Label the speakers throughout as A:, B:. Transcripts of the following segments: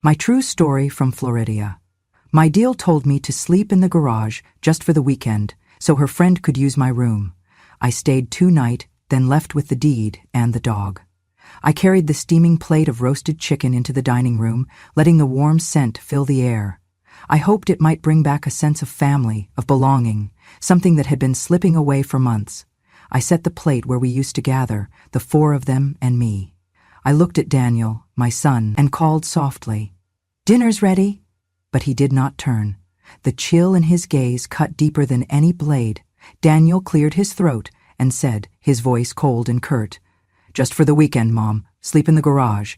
A: My true story from Florida. My DIL told me to sleep in the garage just for the weekend so her friend could use my room. I stayed 2 nights, then left with the deed and the dog. I carried the steaming plate of roasted chicken into the dining room, letting the warm scent fill the air. I hoped it might bring back a sense of family, of belonging, something that had been slipping away for months. I set the plate where we used to gather, the 4 of them and me. I looked at Daniel, my son, and called softly, "Dinner's ready." But he did not turn. The chill in his gaze cut deeper than any blade. Daniel cleared his throat and said, his voice cold and curt, "Just for the weekend, Mom. Sleep in the garage.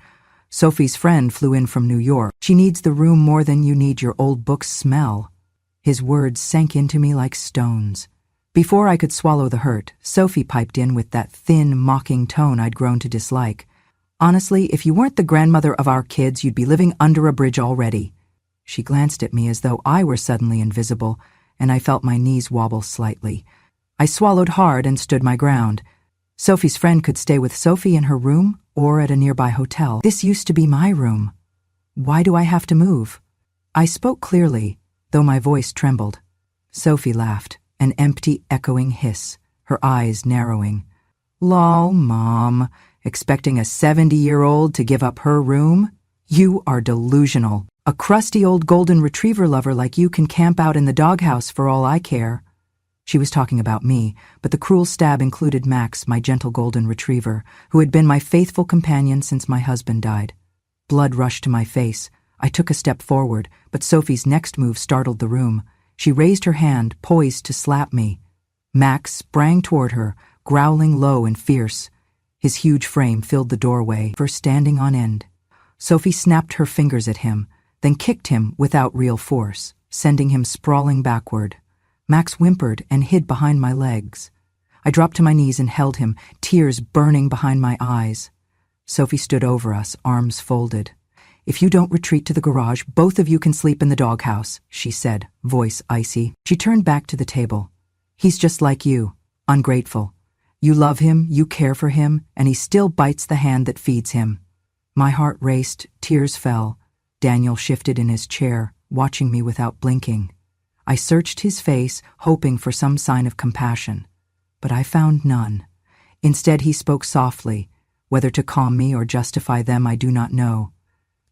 A: Sophie's friend flew in from New York. She needs the room more than you need your old book's smell." His words sank into me like stones. Before I could swallow the hurt, Sophie piped in with that thin, mocking tone I'd grown to dislike. "Honestly, if you weren't the grandmother of our kids, you'd be living under a bridge already." She glanced at me as though I were suddenly invisible, and I felt my knees wobble slightly. I swallowed hard and stood my ground. Sophie's friend could stay with Sophie in her room or at a nearby hotel. This used to be my room. Why do I have to move? I spoke clearly, though my voice trembled. Sophie laughed, an empty, echoing hiss, her eyes narrowing. "Lol, Mom. Expecting a 70-year-old to give up her room? You are delusional. A crusty old golden retriever lover like you can camp out in the doghouse for all I care." She was talking about me, but the cruel stab included Max, my gentle golden retriever, who had been my faithful companion since my husband died. Blood rushed to my face. I took a step forward, but Sophie's next move startled the room. She raised her hand, poised to slap me. Max sprang toward her, growling low and fierce. His huge frame filled the doorway, first standing on end. Sophie snapped her fingers at him, then kicked him without real force, sending him sprawling backward. Max whimpered and hid behind my legs. I dropped to my knees and held him, tears burning behind my eyes. Sophie stood over us, arms folded. "If you don't retreat to the garage, both of you can sleep in the doghouse," she said, voice icy. She turned back to the table. "He's just like you, ungrateful. You love him, you care for him, and he still bites the hand that feeds him." My heart raced, tears fell. Daniel shifted in his chair, watching me without blinking. I searched his face, hoping for some sign of compassion, but I found none. Instead, he spoke softly. Whether to calm me or justify them, I do not know.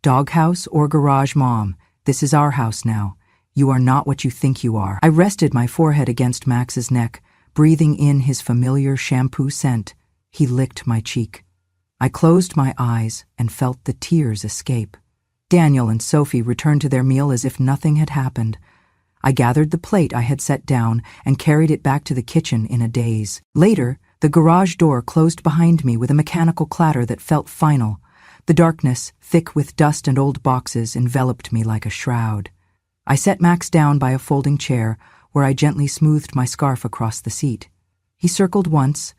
A: "Doghouse or garage, Mom, this is our house now. You are not what you think you are." I rested my forehead against Max's neck, breathing in his familiar shampoo scent. He licked my cheek. I closed my eyes and felt the tears escape. Daniel and Sophie returned to their meal as if nothing had happened. I gathered the plate I had set down and carried it back to the kitchen in a daze. Later, the garage door closed behind me with a mechanical clatter that felt final. The darkness, thick with dust and old boxes, enveloped me like a shroud. I set Max down by a folding chair, where I gently smoothed my scarf across the seat. He circled once,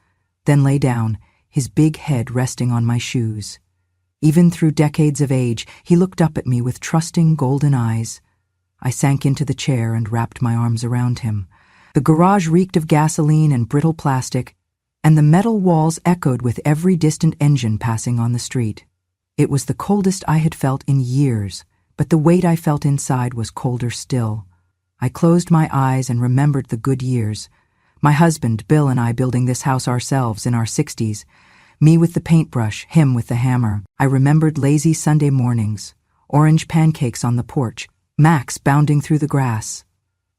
A: then lay down, his big head resting on my shoes. Even through decades of age, he looked up at me with trusting golden eyes. I sank into the chair and wrapped my arms around him. The garage reeked of gasoline and brittle plastic, and the metal walls echoed with every distant engine passing on the street. It was the coldest I had felt in years, but the weight I felt inside was colder still. I closed my eyes and remembered the good years. My husband, Bill, and I building this house ourselves in our 60s. Me with the paintbrush, him with the hammer. I remembered lazy Sunday mornings, orange pancakes on the porch, Max bounding through the grass.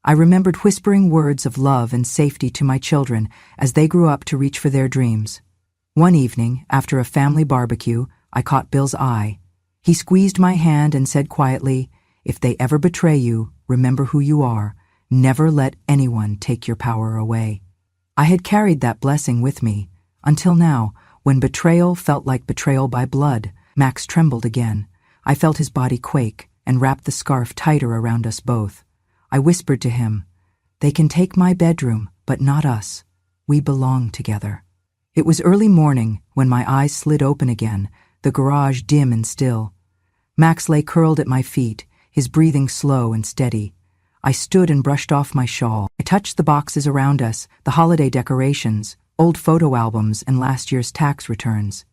A: I remembered whispering words of love and safety to my children as they grew up to reach for their dreams. One evening, after a family barbecue, I caught Bill's eye. He squeezed my hand and said quietly, "If they ever betray you, remember who you are. Never let anyone take your power away." I had carried that blessing with me, until now, when betrayal felt like betrayal by blood. Max trembled again. I felt his body quake and wrapped the scarf tighter around us both. I whispered to him, "They can take my bedroom, but not us. We belong together." It was early morning when my eyes slid open again, the garage dim and still. Max lay curled at my feet, his breathing slow and steady. I stood and brushed off my shawl. I touched the boxes around us, the holiday decorations, old photo albums, and last year's tax returns.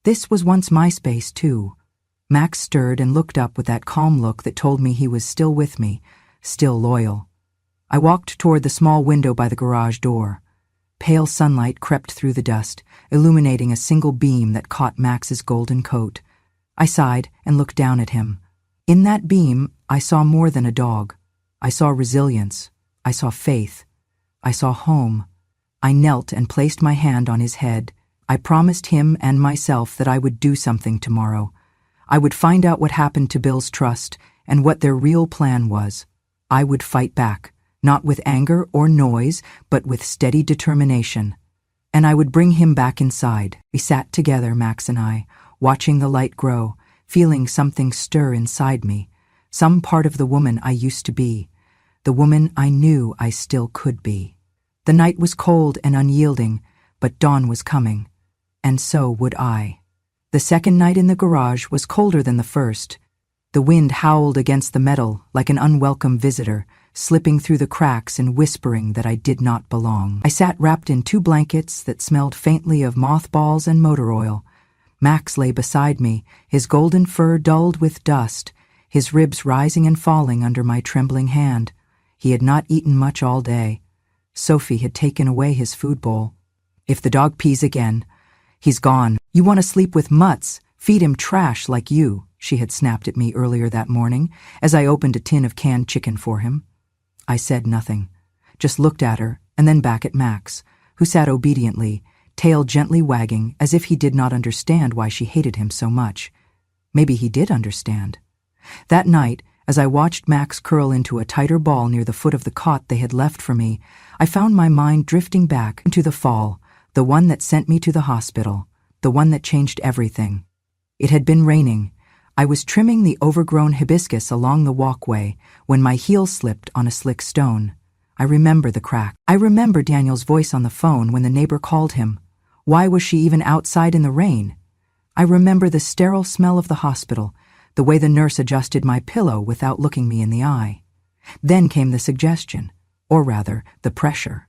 A: This was once my space, too. Max stirred and looked up with that calm look that told me he was still with me, still loyal. I walked toward the small window by the garage door. Pale sunlight crept through the dust, illuminating a single beam that caught Max's golden coat. I sighed and looked down at him. In that beam, I saw more than a dog. I saw resilience. I saw faith. I saw home. I knelt and placed my hand on his head. I promised him and myself that I would do something tomorrow. I would find out what happened to Bill's trust and what their real plan was. I would fight back, not with anger or noise, but with steady determination. And I would bring him back inside. We sat together, Max and I, watching the light grow, feeling something stir inside me, some part of the woman I used to be, the woman I knew I still could be. The night was cold and unyielding, but dawn was coming, and so would I. The second night in the garage was colder than the first. The wind howled against the metal like an unwelcome visitor, slipping through the cracks and whispering that I did not belong. I sat wrapped in 2 blankets that smelled faintly of mothballs and motor oil. Max lay beside me, his golden fur dulled with dust, his ribs rising and falling under my trembling hand. He had not eaten much all day. Sophie had taken away his food bowl. If the dog pees again, he's gone. You want to sleep with mutts, feed him trash like you, she had snapped at me earlier that morning as I opened a tin of canned chicken for him. I said nothing, just looked at her and then back at Max, who sat obediently, tail gently wagging as if he did not understand why she hated him so much. Maybe he did understand. That night, as I watched Max curl into a tighter ball near the foot of the cot they had left for me, I found my mind drifting back into the fall, the one that sent me to the hospital, the one that changed everything. It had been raining. I was trimming the overgrown hibiscus along the walkway when my heel slipped on a slick stone. I remember the crack. I remember Daniel's voice on the phone when the neighbor called him. Why was she even outside in the rain? I remember the sterile smell of the hospital, the way the nurse adjusted my pillow without looking me in the eye. Then came the suggestion, or rather, the pressure.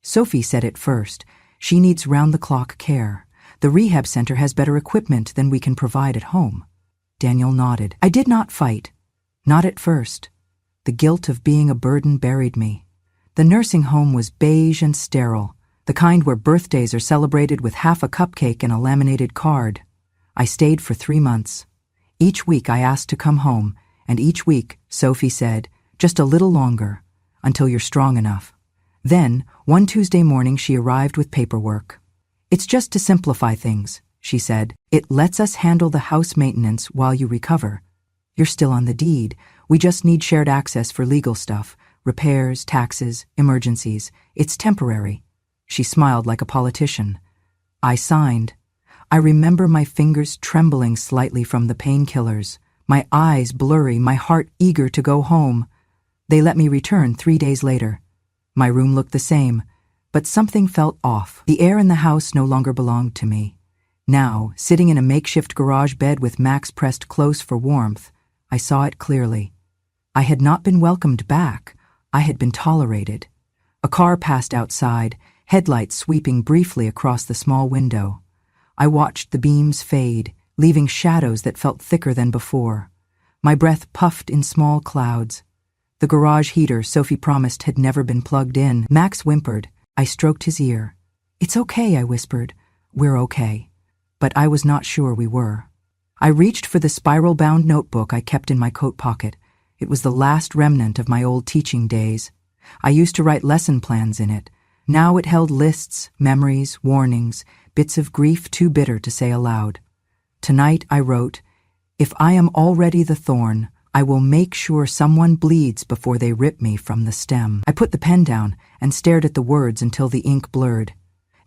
A: Sophie said it first. She needs round-the-clock care. The rehab center has better equipment than we can provide at home. Daniel nodded. I did not fight. Not at first. The guilt of being a burden buried me. The nursing home was beige and sterile, the kind where birthdays are celebrated with half a cupcake and a laminated card. I stayed for 3 months. Each week I asked to come home, and each week, Sophie said, just a little longer, until you're strong enough. Then, one Tuesday morning she arrived with paperwork. It's just to simplify things, she said. It lets us handle the house maintenance while you recover. You're still on the deed. We just need shared access for legal stuff, repairs, taxes, emergencies. It's temporary. She smiled like a politician. I signed. I remember my fingers trembling slightly from the painkillers, my eyes blurry, my heart eager to go home. They let me return 3 days later. My room looked the same, but something felt off. The air in the house no longer belonged to me. Now, sitting in a makeshift garage bed with Max pressed close for warmth, I saw it clearly. I had not been welcomed back. I had been tolerated. A car passed outside, headlights sweeping briefly across the small window. I watched the beams fade, leaving shadows that felt thicker than before. My breath puffed in small clouds. The garage heater Sophie promised had never been plugged in. Max whimpered. I stroked his ear. It's okay, I whispered. We're okay. But I was not sure we were. I reached for the spiral-bound notebook I kept in my coat pocket. It was the last remnant of my old teaching days. I used to write lesson plans in it. Now it held lists, memories, warnings, bits of grief too bitter to say aloud. Tonight I wrote, if I am already the thorn, I will make sure someone bleeds before they rip me from the stem. I put the pen down and stared at the words until the ink blurred.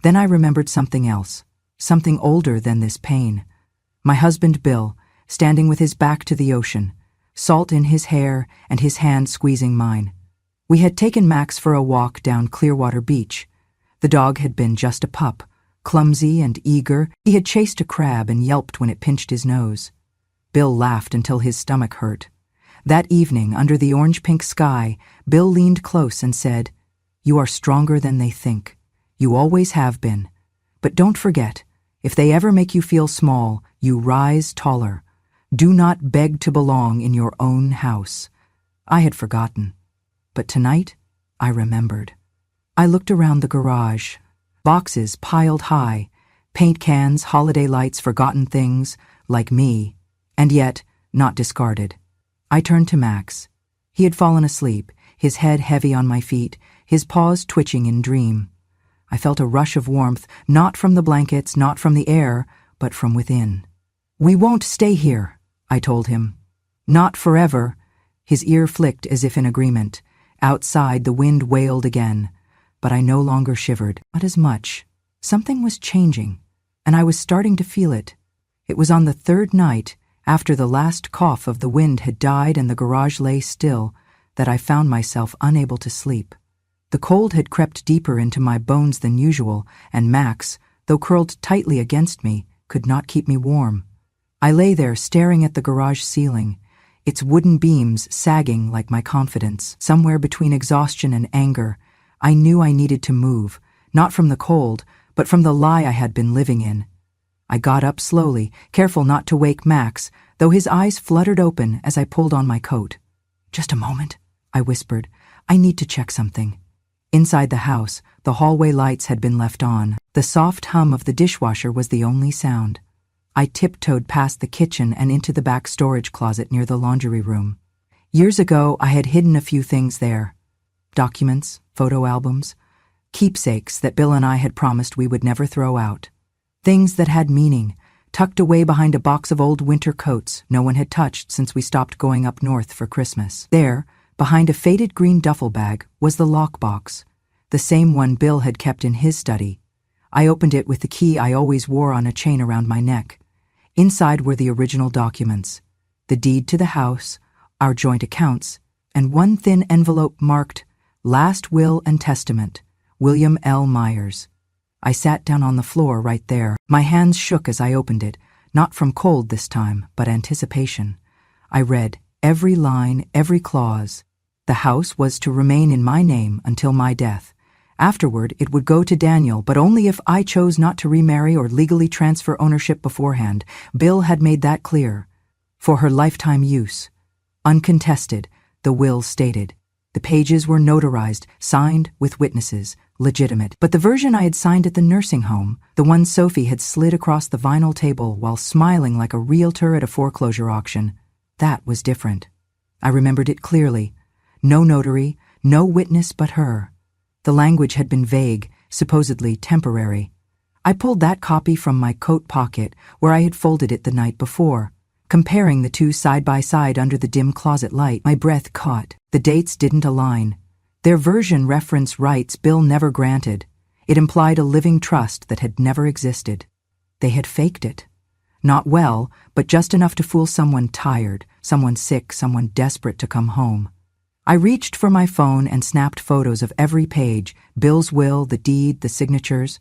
A: Then I remembered something else, something older than this pain. My husband Bill, standing with his back to the ocean, salt in his hair and his hand squeezing mine. We had taken Max for a walk down Clearwater Beach. The dog had been just a pup, clumsy and eager. He had chased a crab and yelped when it pinched his nose. Bill laughed until his stomach hurt. That evening, under the orange-pink sky, Bill leaned close and said, You are stronger than they think. You always have been. But don't forget, if they ever make you feel small, you rise taller. Do not beg to belong in your own house. I had forgotten, but tonight I remembered. I looked around the garage. Boxes piled high, paint cans, holiday lights, forgotten things, like me, and yet not discarded. I turned to Max. He had fallen asleep, his head heavy on my feet, his paws twitching in dream. I felt a rush of warmth, not from the blankets, not from the air, but from within. "We won't stay here," I told him. "Not forever." His ear flicked as if in agreement. Outside, the wind wailed again, but I no longer shivered. Not as much. Something was changing, and I was starting to feel it. It was on the third night, after the last cough of the wind had died and the garage lay still, that I found myself unable to sleep. The cold had crept deeper into my bones than usual, and Max, though curled tightly against me, could not keep me warm. I lay there staring at the garage ceiling, its wooden beams sagging like my confidence. Somewhere between exhaustion and anger, I knew I needed to move, not from the cold, but from the lie I had been living in. I got up slowly, careful not to wake Max, though his eyes fluttered open as I pulled on my coat. "Just a moment," I whispered. "I need to check something." Inside the house, the hallway lights had been left on. The soft hum of the dishwasher was the only sound. I tiptoed past the kitchen and into the back storage closet near the laundry room. Years ago, I had hidden a few things there. Documents, photo albums, keepsakes that Bill and I had promised we would never throw out. Things that had meaning, tucked away behind a box of old winter coats no one had touched since we stopped going up north for Christmas. There, behind a faded green duffel bag, was the lockbox, the same one Bill had kept in his study. I opened it with the key I always wore on a chain around my neck. Inside were the original documents, the deed to the house, our joint accounts, and one thin envelope marked Last Will and Testament, William L. Myers. I sat down on the floor right there. My hands shook as I opened it, not from cold this time, but anticipation. I read every line, every clause. The house was to remain in my name until my death. Afterward, it would go to Daniel, but only if I chose not to remarry or legally transfer ownership beforehand. Bill had made that clear. For her lifetime use. Uncontested, the will stated. The pages were notarized, signed with witnesses, legitimate. But the version I had signed at the nursing home, the one Sophie had slid across the vinyl table while smiling like a realtor at a foreclosure auction, that was different. I remembered it clearly. No notary, no witness but her. The language had been vague, supposedly temporary. I pulled that copy from my coat pocket where I had folded it the night before. Comparing the two side by side under the dim closet light, my breath caught. The dates didn't align. Their version referenced rights Bill never granted. It implied a living trust that had never existed. They had faked it. Not well, but just enough to fool someone tired, someone sick, someone desperate to come home. I reached for my phone and snapped photos of every page, Bill's will, the deed, the signatures.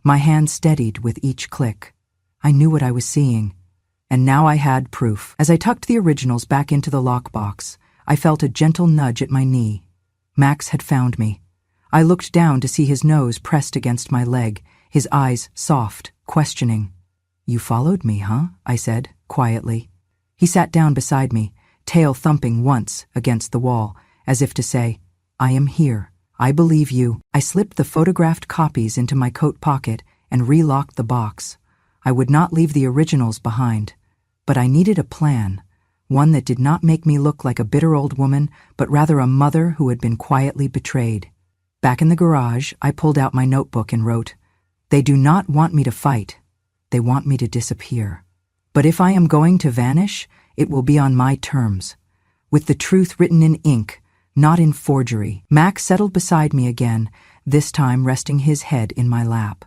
A: My hand steadied with each click. I knew what I was seeing, and now I had proof. As I tucked the originals back into the lockbox, I felt a gentle nudge at my knee. Max had found me. I looked down to see his nose pressed against my leg, his eyes soft, questioning. "You followed me, huh?" I said, quietly. He sat down beside me, tail thumping once against the wall, as if to say, "I am here. I believe you." I slipped the photographed copies into my coat pocket and relocked the box. I would not leave the originals behind, but I needed a plan, one that did not make me look like a bitter old woman, but rather a mother who had been quietly betrayed. Back in the garage, I pulled out my notebook and wrote, "They do not want me to fight. They want me to disappear. But if I am going to vanish, it will be on my terms, with the truth written in ink, not in forgery." Max settled beside me again, this time resting his head in my lap.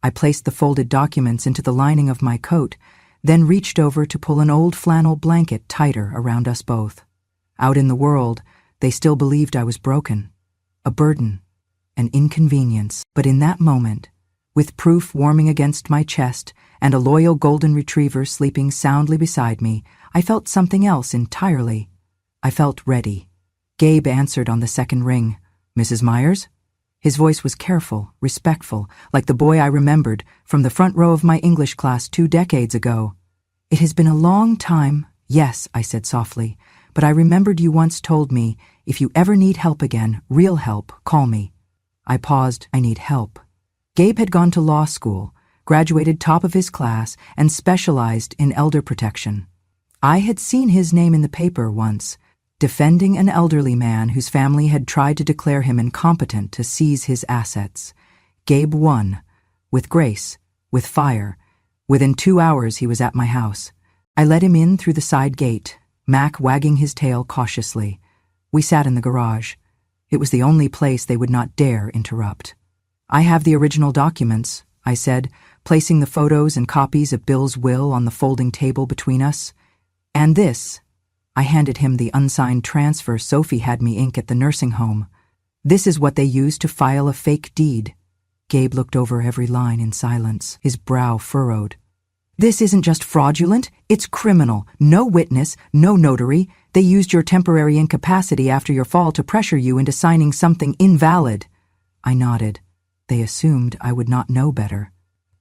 A: I placed the folded documents into the lining of my coat, then reached over to pull an old flannel blanket tighter around us both. Out in the world, they still believed I was broken, a burden, an inconvenience. But in that moment, with proof warming against my chest and a loyal golden retriever sleeping soundly beside me, I felt something else entirely. I felt ready. Gabe answered on the second ring. "Mrs. Myers?" His voice was careful, respectful, like the boy I remembered from the front row of my English class 2 decades ago. "It has been a long time," Yes, I said softly, but I remembered you once told me, if you ever need help again, real help, call me. I paused. I need help. Gabe had gone to law school, graduated top of his class, and specialized in elder protection. I had seen his name in the paper once, defending an elderly man whose family had tried to declare him incompetent to seize his assets. Gabe won, with grace, with fire. Within 2 hours he was at my house. I let him in through the side gate, Mac wagging his tail cautiously. We sat in the garage. It was the only place they would not dare interrupt. I have the original documents, I said, placing the photos and copies of Bill's will on the folding table between us. And this. I handed him the unsigned transfer Sophie had me ink at the nursing home. This is what they used to file a fake deed. Gabe looked over every line in silence, his brow furrowed. This isn't just fraudulent, it's criminal. No witness, no notary. They used your temporary incapacity after your fall to pressure you into signing something invalid. I nodded. They assumed I would not know better.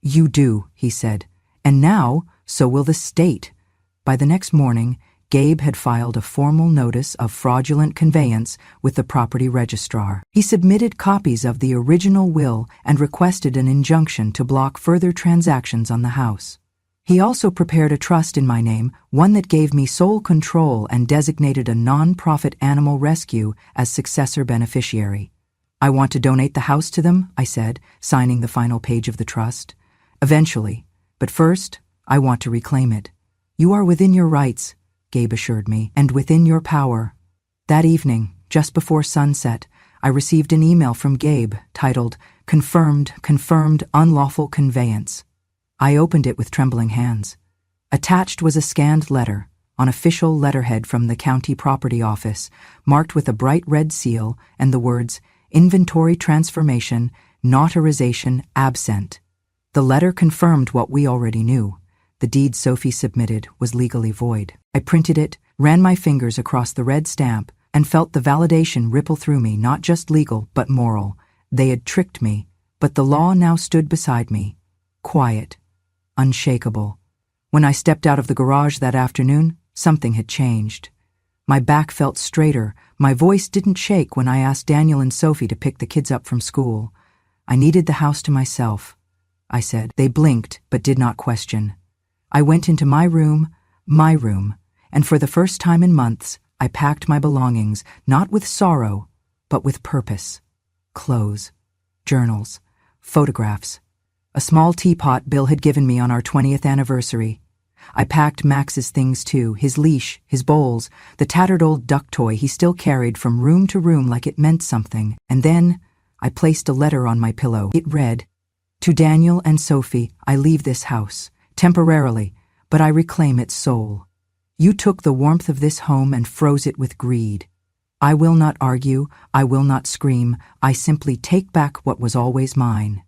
A: You do, he said. And now, so will the state. By the next morning, Gabe had filed a formal notice of fraudulent conveyance with the property registrar. He submitted copies of the original will and requested an injunction to block further transactions on the house. He also prepared a trust in my name, one that gave me sole control and designated a non-profit animal rescue as successor beneficiary. I want to donate the house to them, I said, signing the final page of the trust. Eventually, but first, I want to reclaim it. You are within your rights, Gabe assured me, and within your power. That evening, just before sunset, I received an email from Gabe titled, Confirmed, Unlawful Conveyance. I opened it with trembling hands. Attached was a scanned letter, on official letterhead from the county property office, marked with a bright red seal and the words, Inventory Transformation, Notarization Absent. The letter confirmed what we already knew. The deed Sophie submitted was legally void. I printed it, ran my fingers across the red stamp, and felt the validation ripple through me, not just legal, but moral. They had tricked me, but the law now stood beside me, quiet, unshakable. When I stepped out of the garage that afternoon, something had changed. My back felt straighter, my voice didn't shake when I asked Daniel and Sophie to pick the kids up from school. I needed the house to myself, I said. They blinked, but did not question. I went into my room, and for the first time in months, I packed my belongings, not with sorrow, but with purpose. Clothes, journals, photographs, a small teapot Bill had given me on our 20th anniversary. I packed Max's things too, his leash, his bowls, the tattered old duck toy he still carried from room to room like it meant something, and then I placed a letter on my pillow. It read, To Daniel and Sophie, I leave this house, temporarily, but I reclaim its soul. You took the warmth of this home and froze it with greed. I will not argue, I will not scream, I simply take back what was always mine.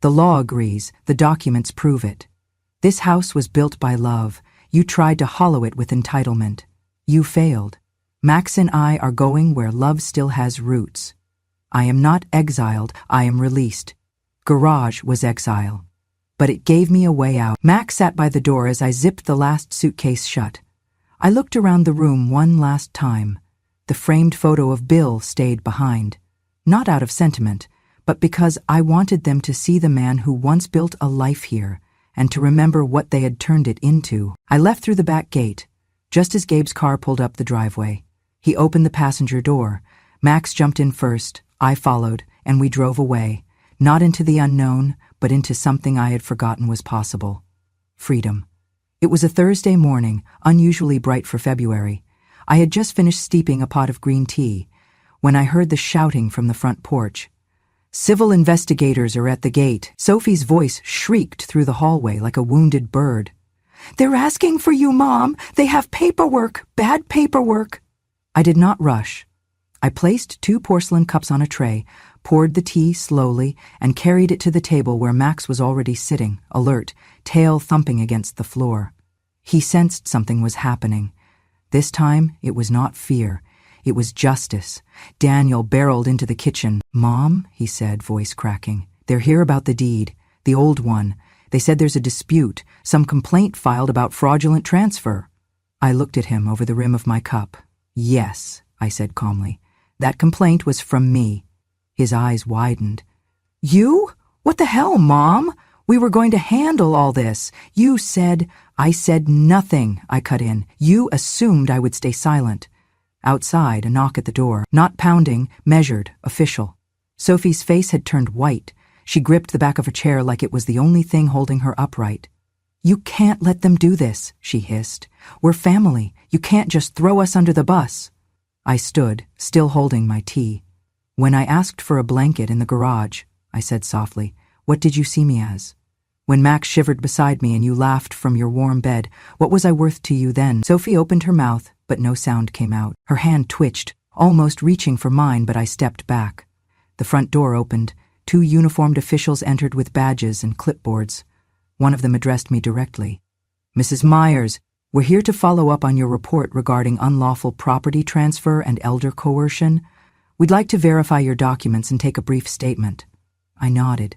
A: The law agrees, the documents prove it. This house was built by love. You tried to hollow it with entitlement. You failed. Max and I are going where love still has roots. I am not exiled, I am released. Garage was exile. But it gave me a way out. Max sat by the door as I zipped the last suitcase shut. I looked around the room one last time. The framed photo of Bill stayed behind. Not out of sentiment, but because I wanted them to see the man who once built a life here, and to remember what they had turned it into. I left through the back gate, just as Gabe's car pulled up the driveway. He opened the passenger door. Max jumped in first, I followed, and we drove away, not into the unknown, but into something I had forgotten was possible. Freedom. It was a Thursday morning, unusually bright for February. I had just finished steeping a pot of green tea, when I heard the shouting from the front porch. Civil investigators are at the gate. Sophie's voice shrieked through the hallway like a wounded bird. They're asking for you, Mom. They have paperwork, bad paperwork. I did not rush. I placed 2 porcelain cups on a tray, poured the tea slowly, and carried it to the table where Max was already sitting, alert, tail thumping against the floor. He sensed something was happening. This time, it was not fear. It was justice. Daniel barreled into the kitchen. Mom, he said, voice cracking. They're here about the deed, the old one. They said there's a dispute, some complaint filed about fraudulent transfer. I looked at him over the rim of my cup. Yes, I said calmly. That complaint was from me. His eyes widened. You? What the hell, Mom? We were going to handle all this. You said— I said nothing, I cut in. You assumed I would stay silent. Outside, a knock at the door. Not pounding, measured, official. Sophie's face had turned white. She gripped the back of her chair like it was the only thing holding her upright. You can't let them do this, she hissed. We're family. You can't just throw us under the bus. I stood, still holding my tea. When I asked for a blanket in the garage, I said softly, what did you see me as? When Max shivered beside me and you laughed from your warm bed, what was I worth to you then? Sophie opened her mouth, but no sound came out. Her hand twitched, almost reaching for mine, but I stepped back. The front door opened. 2 uniformed officials entered with badges and clipboards. One of them addressed me directly. Mrs. Myers, we're here to follow up on your report regarding unlawful property transfer and elder coercion. We'd like to verify your documents and take a brief statement. I nodded.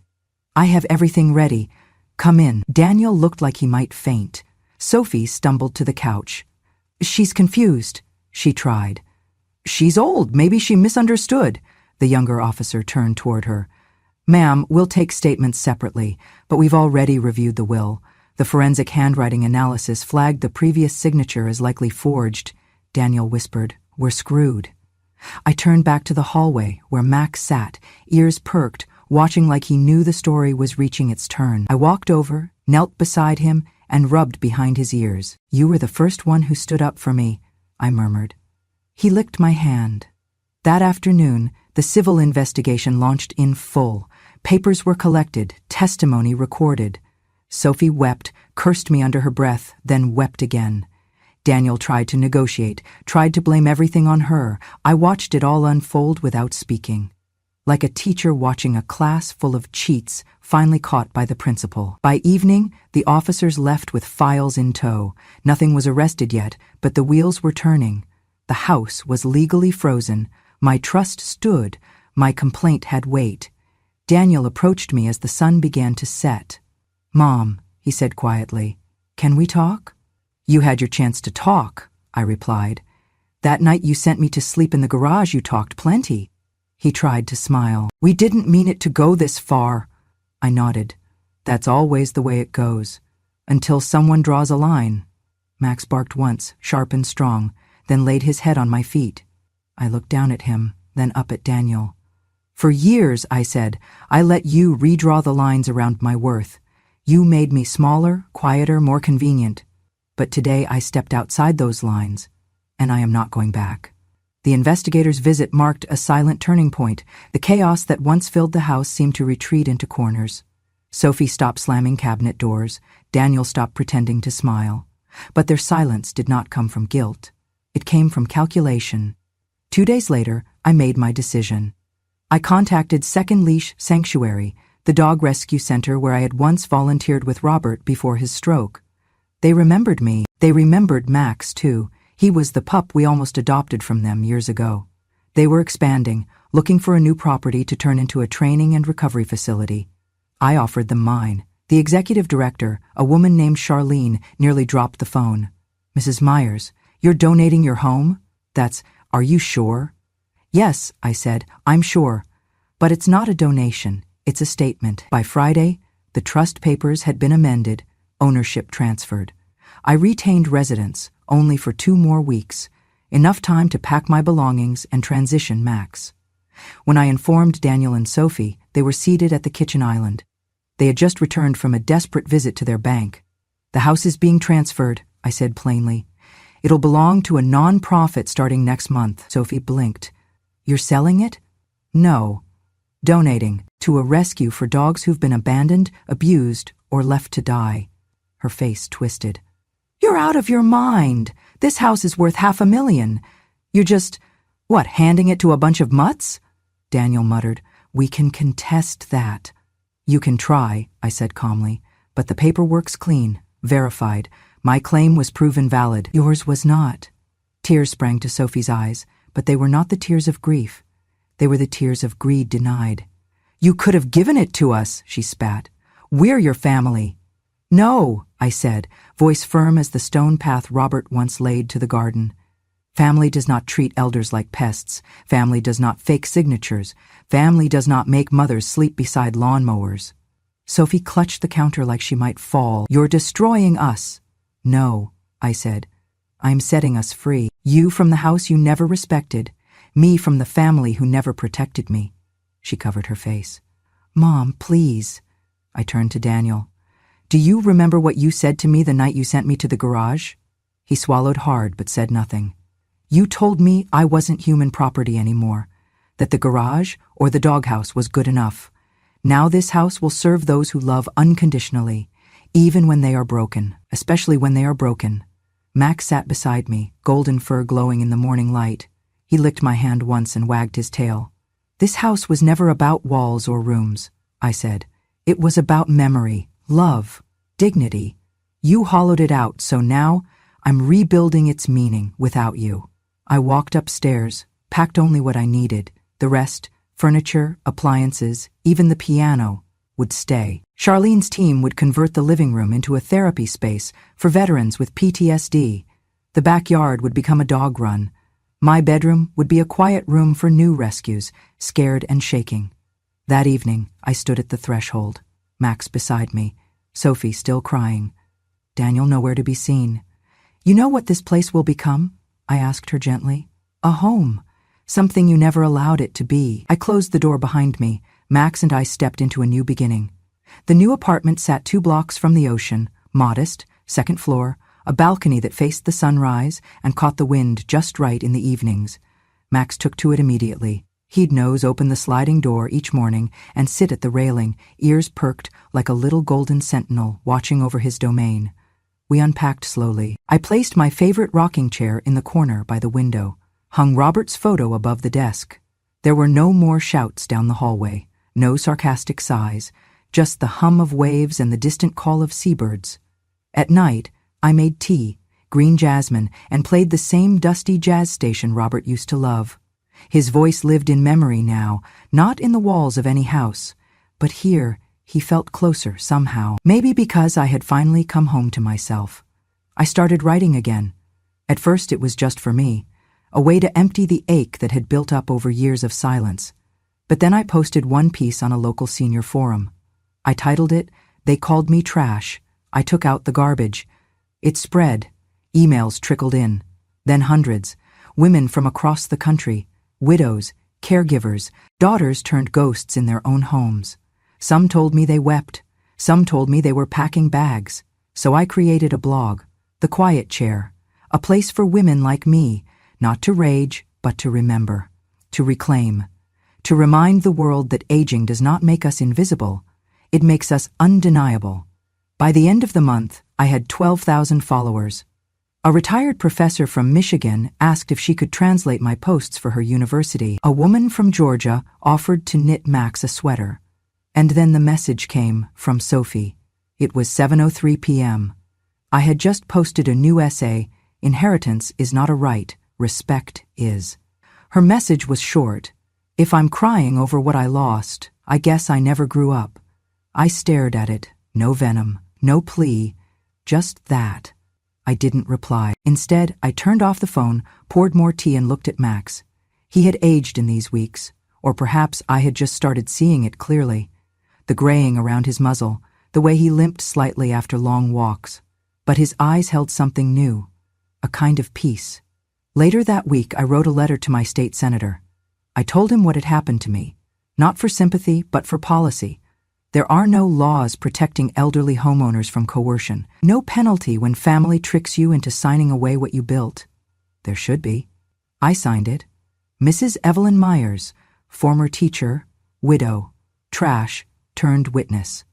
A: I have everything ready. Come in. Daniel looked like he might faint. Sophie stumbled to the couch. She's confused, she tried. She's old. Maybe she misunderstood. The younger officer turned toward her. Ma'am, we'll take statements separately, but we've already reviewed the will. The forensic handwriting analysis flagged the previous signature as likely forged. Daniel whispered, We're screwed. I turned back to the hallway where Max sat, ears perked, watching like he knew the story was reaching its turn. I walked over, knelt beside him, and rubbed behind his ears. You were the first one who stood up for me, I murmured. He licked my hand. That afternoon, the civil investigation launched in full. Papers were collected, testimony recorded. Sophie wept, cursed me under her breath, then wept again. Daniel tried to negotiate, tried to blame everything on her. I watched it all unfold without speaking. Like a teacher watching a class full of cheats, finally caught by the principal. By evening, the officers left with files in tow. Nothing was arrested yet, but the wheels were turning. The house was legally frozen. My trust stood. My complaint had weight. Daniel approached me as the sun began to set. Mom, he said quietly, can we talk? You had your chance to talk, I replied. That night you sent me to sleep in the garage, you talked plenty. He tried to smile. We didn't mean it to go this far. I nodded. That's always the way it goes. Until someone draws a line. Max barked once, sharp and strong, then laid his head on my feet. I looked down at him, then up at Daniel. For years, I said, I let you redraw the lines around my worth. You made me smaller, quieter, more convenient. But today I stepped outside those lines, and I am not going back. The investigator's visit marked a silent turning point. The chaos that once filled the house seemed to retreat into corners. Sophie stopped slamming cabinet doors. Daniel stopped pretending to smile. But their silence did not come from guilt. It came from calculation. 2 days later, I made my decision. I contacted Second Leash Sanctuary, the dog rescue center where I had once volunteered with Robert before his stroke. They remembered me. They remembered Max, too. He was the pup we almost adopted from them years ago. They were expanding, looking for a new property to turn into a training and recovery facility. I offered them mine. The executive director, a woman named Charlene, nearly dropped the phone. Mrs. Myers, you're donating your home? Are you sure? Yes, I said, I'm sure. But it's not a donation, it's a statement. By Friday, the trust papers had been amended, ownership transferred. I retained residence, only for 2 more weeks, enough time to pack my belongings and transition Max. When I informed Daniel and Sophie, they were seated at the kitchen island. They had just returned from a desperate visit to their bank. The house is being transferred, I said plainly. It'll belong to a non-profit starting next month. Sophie blinked. You're selling it? No. Donating to a rescue for dogs who've been abandoned, abused, or left to die. Her face twisted. You're out of your mind. This house is worth $500,000. You're just, handing it to a bunch of mutts? Daniel muttered. We can contest that. You can try, I said calmly, but the paperwork's clean, verified. My claim was proven valid. Yours was not. Tears sprang to Sophie's eyes, but they were not the tears of grief. They were the tears of greed denied. You could have given it to us, she spat. We're your family. No, I said, voice firm as the stone path Robert once laid to the garden. Family does not treat elders like pests. Family does not fake signatures. Family does not make mothers sleep beside lawnmowers. Sophie clutched the counter like she might fall. You're destroying us. No, I said. I'm setting us free. You from the house you never respected. Me from the family who never protected me. She covered her face. Mom, please. I turned to Daniel. Do you remember what you said to me the night you sent me to the garage? He swallowed hard but said nothing. You told me I wasn't human property anymore, that the garage or the doghouse was good enough. Now this house will serve those who love unconditionally, even when they are broken, especially when they are broken. Max sat beside me, golden fur glowing in the morning light. He licked my hand once and wagged his tail. This house was never about walls or rooms, I said. It was about memory, love, dignity. You hollowed it out, so now I'm rebuilding its meaning without you. I walked upstairs, packed only what I needed. The rest, furniture, appliances, even the piano, would stay. Charlene's team would convert the living room into a therapy space for veterans with PTSD. The backyard would become a dog run. My bedroom would be a quiet room for new rescues, scared and shaking. That evening, I stood at the threshold, Max beside me, Sophie still crying. Daniel nowhere to be seen. You know what this place will become? I asked her gently. A home. Something you never allowed it to be. I closed the door behind me. Max and I stepped into a new beginning. The new apartment sat 2 blocks from the ocean, modest, second floor, a balcony that faced the sunrise and caught the wind just right in the evenings. Max took to it immediately. He'd nose open the sliding door each morning and sit at the railing, ears perked like a little golden sentinel watching over his domain. We unpacked slowly. I placed my favorite rocking chair in the corner by the window, hung Robert's photo above the desk. There were no more shouts down the hallway, no sarcastic sighs, just the hum of waves and the distant call of seabirds. At night, I made tea, green jasmine, and played the same dusty jazz station Robert used to love. His voice lived in memory now, not in the walls of any house, but here he felt closer somehow. Maybe because I had finally come home to myself. I started writing again. At first it was just for me, a way to empty the ache that had built up over years of silence. But then I posted one piece on a local senior forum. I titled it, They Called Me Trash. I took out the garbage. It spread. Emails trickled in. Then hundreds. Women from across the country. Widows, caregivers, daughters turned ghosts in their own homes. Some told me they wept. Some told me they were packing bags. So I created a blog, The Quiet Chair, a place for women like me, not to rage, but to remember, to reclaim, to remind the world that aging does not make us invisible. It makes us undeniable. By the end of the month, I had 12,000 followers. A retired professor from Michigan asked if she could translate my posts for her university. A woman from Georgia offered to knit Max a sweater. And then the message came from Sophie. It was 7:03 p.m. I had just posted a new essay, Inheritance is not a right, respect is. Her message was short. If I'm crying over what I lost, I guess I never grew up. I stared at it, no venom, no plea, just that. I didn't reply. Instead, I turned off the phone, poured more tea and looked at Max. He had aged in these weeks, or perhaps I had just started seeing it clearly. The graying around his muzzle, the way he limped slightly after long walks. But his eyes held something new, a kind of peace. Later that week, I wrote a letter to my state senator. I told him what had happened to me, not for sympathy, but for policy. There are no laws protecting elderly homeowners from coercion, no penalty when family tricks you into signing away what you built. There should be. I signed it. Mrs. Evelyn Myers, former teacher, widow, trash, turned witness.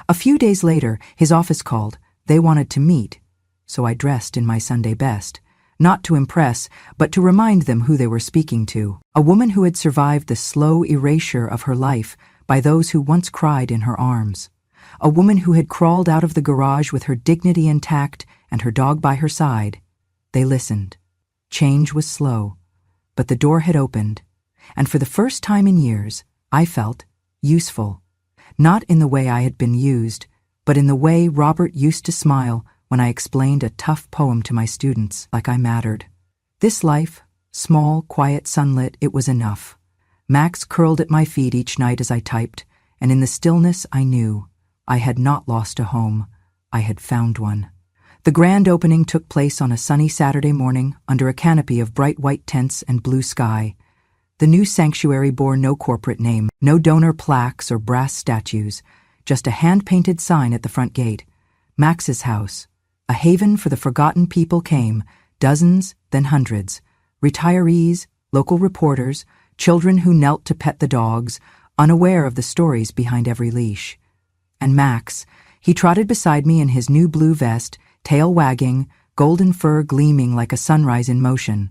A: A few days later, his office called. They wanted to meet, so I dressed in my Sunday best, not to impress, but to remind them who they were speaking to, a woman who had survived the slow erasure of her life by those who once cried in her arms, a woman who had crawled out of the garage with her dignity intact and her dog by her side. They listened. Change was slow, but the door had opened, and for the first time in years, I felt useful, not in the way I had been used, but in the way Robert used to smile when I explained a tough poem to my students, like I mattered. This life, small, quiet, sunlit, it was enough. Max curled at my feet each night as I typed, and in the stillness I knew I had not lost a home. I had found one. The grand opening took place on a sunny Saturday morning under a canopy of bright white tents and blue sky. The new sanctuary bore no corporate name, no donor plaques or brass statues, just a hand-painted sign at the front gate. Max's house, a haven for the forgotten people came, dozens, then hundreds. Retirees, local reporters, children who knelt to pet the dogs, unaware of the stories behind every leash. And Max, he trotted beside me in his new blue vest, tail wagging, golden fur gleaming like a sunrise in motion.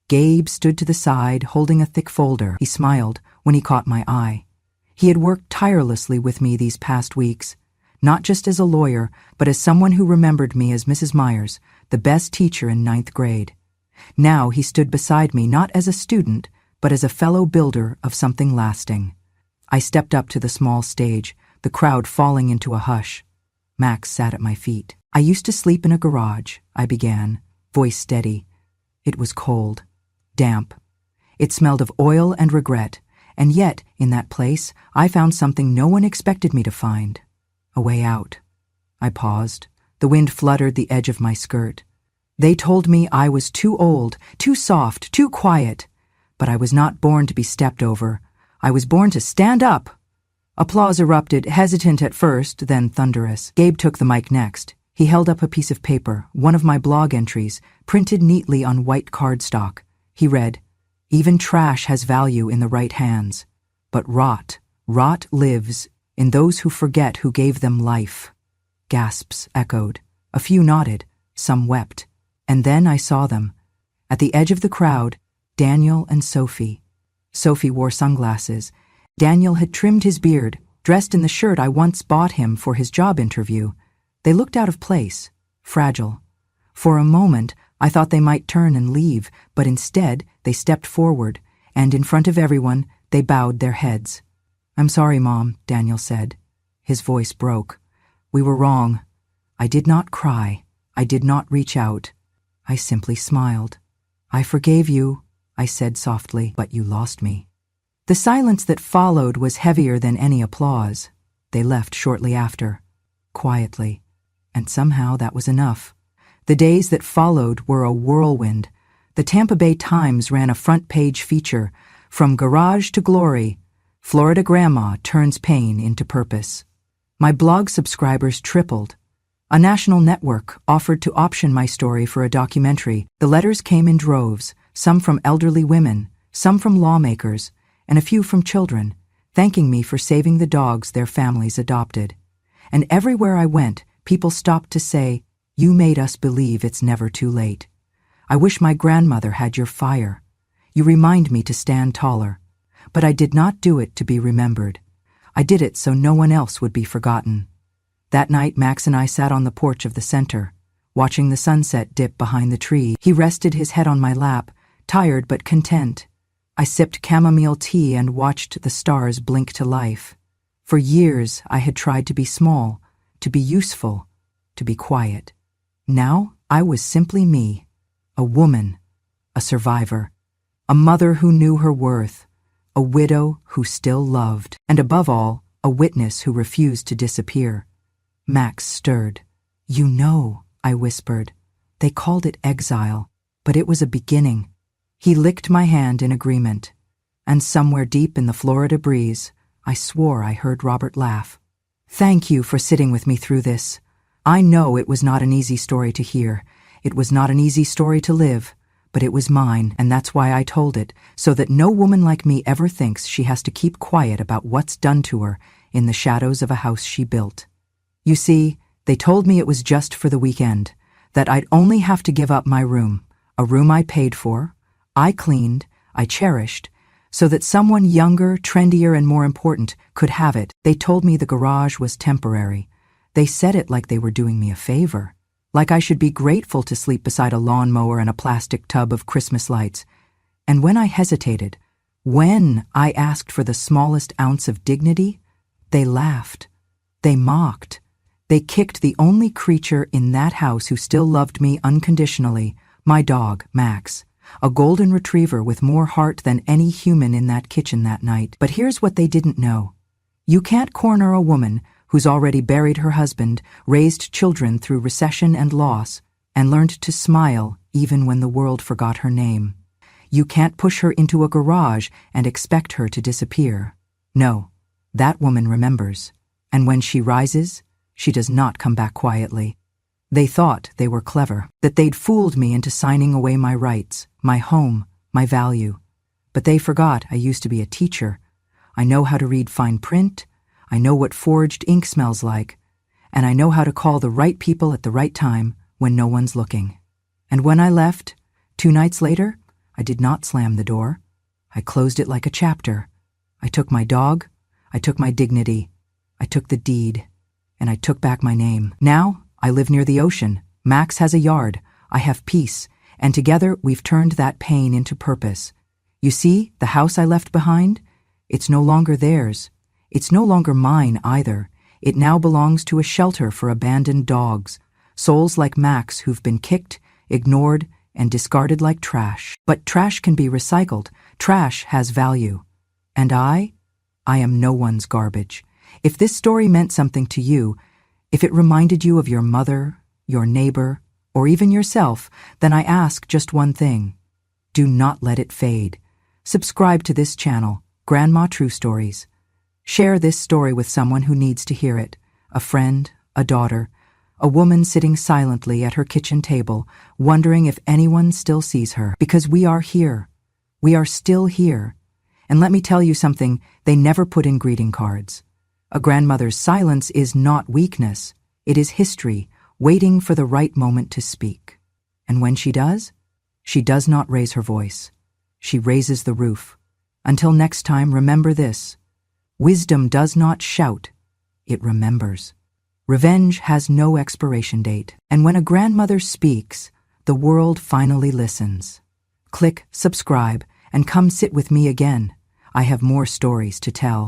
A: Gabe stood to the side, holding a thick folder. He smiled when he caught my eye. He had worked tirelessly with me these past weeks, not just as a lawyer, but as someone who remembered me as Mrs. Myers, the best teacher in 9th grade. Now he stood beside me not as a student, but as a fellow builder of something lasting. I stepped up to the small stage, the crowd falling into a hush. Max sat at my feet. I used to sleep in a garage, I began, voice steady. It was cold, damp. It smelled of oil and regret, and yet, in that place, I found something no one expected me to find. A way out. I paused. The wind fluttered the edge of my skirt. They told me I was too old, too soft, too quiet. But I was not born to be stepped over. I was born to stand up. Applause erupted, hesitant at first, then thunderous. Gabe took the mic next. He held up a piece of paper, one of my blog entries, printed neatly on white cardstock. He read, "Even trash has value in the right hands. But rot lives in those who forget who gave them life." Gasps echoed. A few nodded. Some wept. And then I saw them. At the edge of the crowd, Daniel and Sophie. Sophie wore sunglasses. Daniel had trimmed his beard, dressed in the shirt I once bought him for his job interview. They looked out of place, fragile. For a moment, I thought they might turn and leave, but instead, they stepped forward, and in front of everyone, they bowed their heads. "I'm sorry, Mom," Daniel said. His voice broke. "We were wrong. I did not cry. I did not reach out. I simply smiled. I forgave you," I said softly, "but you lost me." The silence that followed was heavier than any applause. They left shortly after, quietly, and somehow that was enough. The days that followed were a whirlwind. The Tampa Bay Times ran a front-page feature, "From Garage to Glory, Florida Grandma Turns Pain into Purpose." My blog subscribers tripled. A national network offered to option my story for a documentary. The letters came in droves, some from elderly women, some from lawmakers, and a few from children, thanking me for saving the dogs their families adopted. And everywhere I went, people stopped to say, "You made us believe it's never too late. I wish my grandmother had your fire. You remind me to stand taller." But I did not do it to be remembered. I did it so no one else would be forgotten. That night, Max and I sat on the porch of the center, watching the sunset dip behind the tree. He rested his head on my lap, tired but content. I sipped chamomile tea and watched the stars blink to life. For years, I had tried to be small, to be useful, to be quiet. Now, I was simply me, a woman, a survivor, a mother who knew her worth, a widow who still loved, and above all, a witness who refused to disappear. Max stirred. "You know," I whispered. "They called it exile, but it was a beginning." He licked my hand in agreement, and somewhere deep in the Florida breeze, I swore I heard Robert laugh. "Thank you for sitting with me through this. I know it was not an easy story to hear. It was not an easy story to live, but it was mine, and that's why I told it, so that no woman like me ever thinks she has to keep quiet about what's done to her in the shadows of a house she built. You see, they told me it was just for the weekend, that I'd only have to give up my room, a room I paid for, I cleaned, I cherished, so that someone younger, trendier, and more important could have it. They told me the garage was temporary. They said it like they were doing me a favor, like I should be grateful to sleep beside a lawnmower and a plastic tub of Christmas lights. And when I hesitated, when I asked for the smallest ounce of dignity, they laughed. They mocked. They kicked the only creature in that house who still loved me unconditionally, my dog, Max, a golden retriever with more heart than any human in that kitchen that night. But here's what they didn't know. You can't corner a woman who's already buried her husband, raised children through recession and loss, and learned to smile even when the world forgot her name. You can't push her into a garage and expect her to disappear. No, that woman remembers. And when she rises, she does not come back quietly. They thought they were clever, that they'd fooled me into signing away my rights, my home, my value. But they forgot I used to be a teacher. I know how to read fine print, I know what forged ink smells like, and I know how to call the right people at the right time when no one's looking. And when I left, 2 nights later, I did not slam the door. I closed it like a chapter. I took my dog, I took my dignity, I took the deed, and I took back my name. Now, I live near the ocean. Max has a yard. I have peace. And together, we've turned that pain into purpose. You see, the house I left behind? It's no longer theirs. It's no longer mine either. It now belongs to a shelter for abandoned dogs, souls like Max who've been kicked, ignored, and discarded like trash. But trash can be recycled. Trash has value. And I am no one's garbage. If this story meant something to you, if it reminded you of your mother, your neighbor, or even yourself, then I ask just one thing. Do not let it fade. Subscribe to this channel, Grandma True Stories. Share this story with someone who needs to hear it, a friend, a daughter, a woman sitting silently at her kitchen table, wondering if anyone still sees her. Because we are here. We are still here. And let me tell you something they never put in greeting cards. A grandmother's silence is not weakness. It is history, waiting for the right moment to speak. And when she does not raise her voice. She raises the roof. Until next time, remember this. Wisdom does not shout, it remembers. Revenge has no expiration date. And when a grandmother speaks, the world finally listens. Click subscribe and come sit with me again. I have more stories to tell.